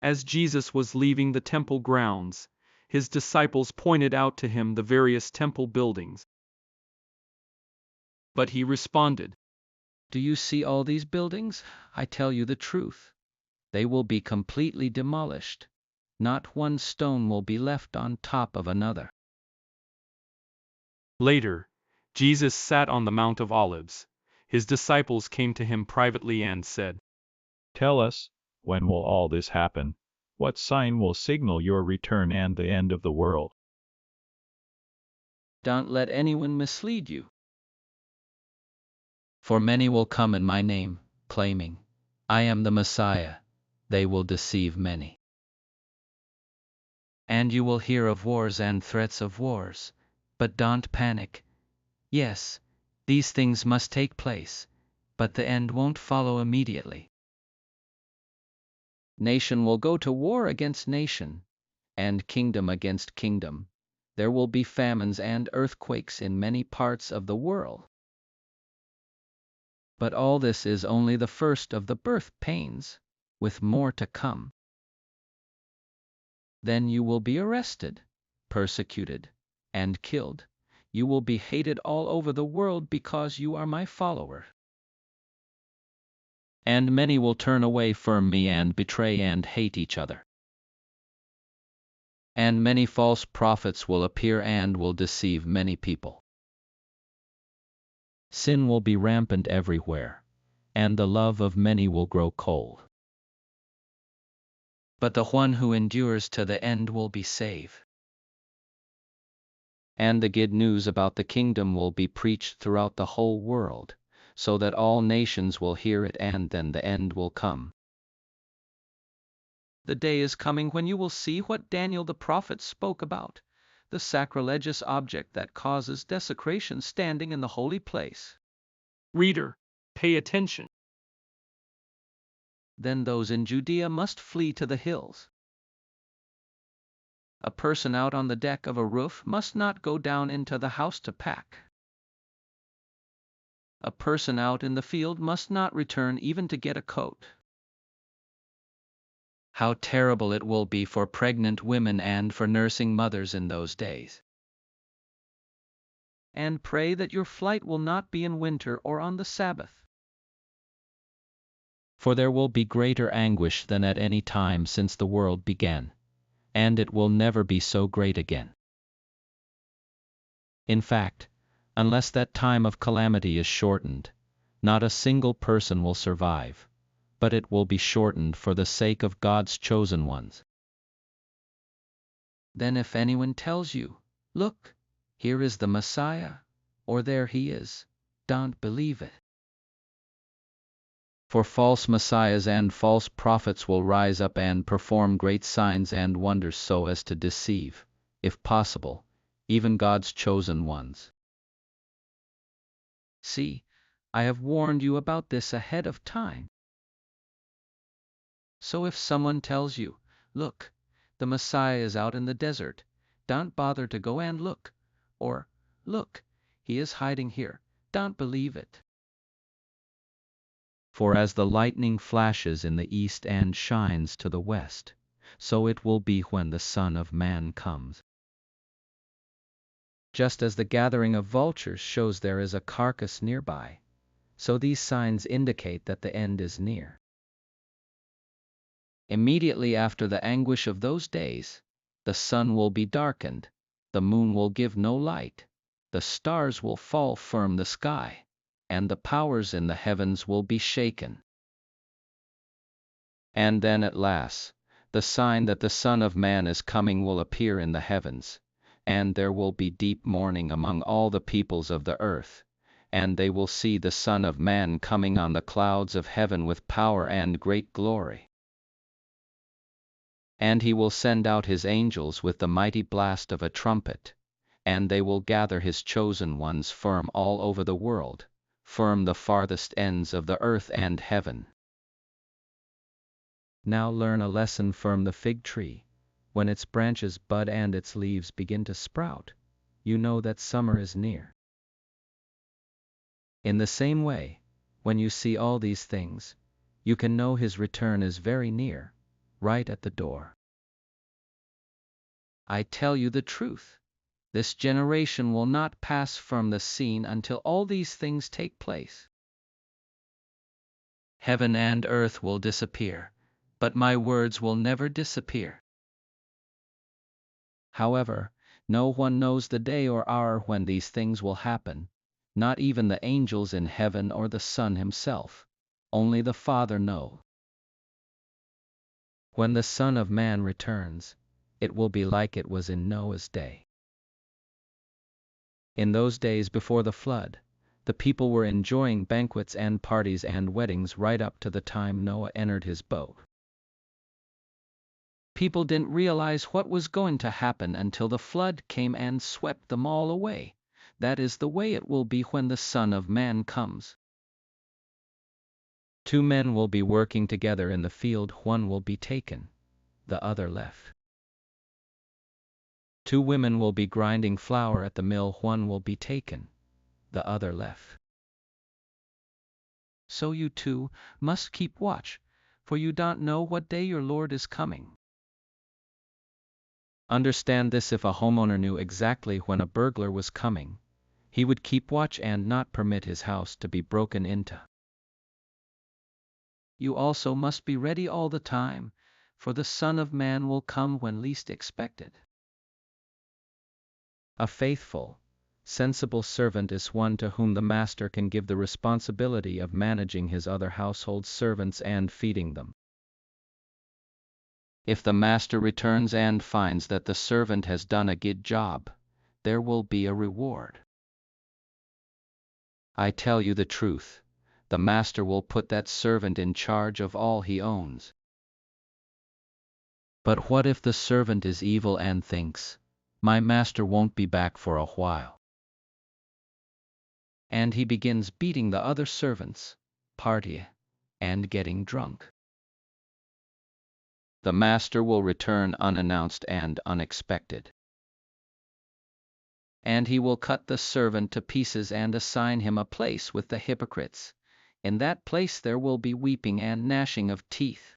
As Jesus was leaving the temple grounds, his disciples pointed out to him the various temple buildings. But he responded, "Do you see all these buildings? I tell you the truth. They will be completely demolished. Not one stone will be left on top of another." Later, Jesus sat on the Mount of Olives. His disciples came to him privately and said, Tell us, when will all this happen? What sign will signal your return and the end of the world? Don't let anyone mislead you. For many will come in my name, claiming, "I am the Messiah." They will deceive many. And you will hear of wars and threats of wars. But don't panic. Yes, these things must take place, but the end won't follow immediately. Nation will go to war against nation, and kingdom against kingdom. There will be famines and earthquakes in many parts of the world. But all this is only the first of the birth pains, with more to come. Then you will be arrested, persecuted, and killed. You will be hated all over the world because you are my follower. And many will turn away from me and betray and hate each other. And many false prophets will appear and will deceive many people. Sin will be rampant everywhere, and the love of many will grow cold. But the one who endures to the end will be saved. And the good news about the kingdom will be preached throughout the whole world, so that all nations will hear it, and then the end will come. The day is coming when you will see what Daniel the prophet spoke about, the sacrilegious object that causes desecration standing in the holy place. Reader, pay attention. Then those in Judea must flee to the hills. A person out on the deck of a roof must not go down into the house to pack. A person out in the field must not return even to get a coat. How terrible it will be for pregnant women and for nursing mothers in those days. And pray that your flight will not be in winter or on the Sabbath. For there will be greater anguish than at any time since the world began, and it will never be so great again. In fact, unless that time of calamity is shortened, not a single person will survive, but it will be shortened for the sake of God's chosen ones. Then if anyone tells you, "Look, here is the Messiah," or "There he is," don't believe it. For false messiahs and false prophets will rise up and perform great signs and wonders so as to deceive, if possible, even God's chosen ones. See, I have warned you about this ahead of time. So if someone tells you, "Look, the Messiah is out in the desert," don't bother to go and look. Or, "Look, he is hiding here," don't believe it. For as the lightning flashes in the east and shines to the west, so it will be when the Son of Man comes. Just as the gathering of vultures shows there is a carcass nearby, so these signs indicate that the end is near. Immediately after the anguish of those days, the sun will be darkened, the moon will give no light, the stars will fall from the sky, and the powers in the heavens will be shaken. And then at last, the sign that the Son of Man is coming will appear in the heavens, and there will be deep mourning among all the peoples of the earth, and they will see the Son of Man coming on the clouds of heaven with power and great glory. And he will send out his angels with the mighty blast of a trumpet, and they will gather his chosen ones from all over the world, from the farthest ends of the earth and heaven. Now learn a lesson from the fig tree. When its branches bud and its leaves begin to sprout, you know that summer is near. In the same way, when you see all these things, you can know his return is very near. right at the door. I tell you the truth, this generation will not pass from the scene until all these things take place. Heaven and earth will disappear, but my words will never disappear. However, no one knows the day or hour when these things will happen, not even the angels in heaven or the Son himself. Only the Father knows. When the Son of Man returns, it will be like it was in Noah's day. In those days before the flood, the people were enjoying banquets and parties and weddings right up to the time Noah entered his boat. People didn't realize what was going to happen until the flood came and swept them all away. That is the way it will be when the Son of Man comes. 2 men will be working together in the field, one will be taken, the other left. 2 women will be grinding flour at the mill, one will be taken, the other left. So you too must keep watch, for you don't know what day your Lord is coming. Understand this: if a homeowner knew exactly when a burglar was coming, he would keep watch and not permit his house to be broken into. You also must be ready all the time, for the Son of Man will come when least expected. A faithful, sensible servant is one to whom the master can give the responsibility of managing his other household servants and feeding them. If the master returns and finds that the servant has done a good job, there will be a reward. I tell you the truth, the master will put that servant in charge of all he owns. But what if the servant is evil and thinks, my master won't be back for a while? And he begins beating the other servants, partying, and getting drunk. The master will return unannounced and unexpected. And he will cut the servant to pieces and assign him a place with the hypocrites. In that place there will be weeping and gnashing of teeth.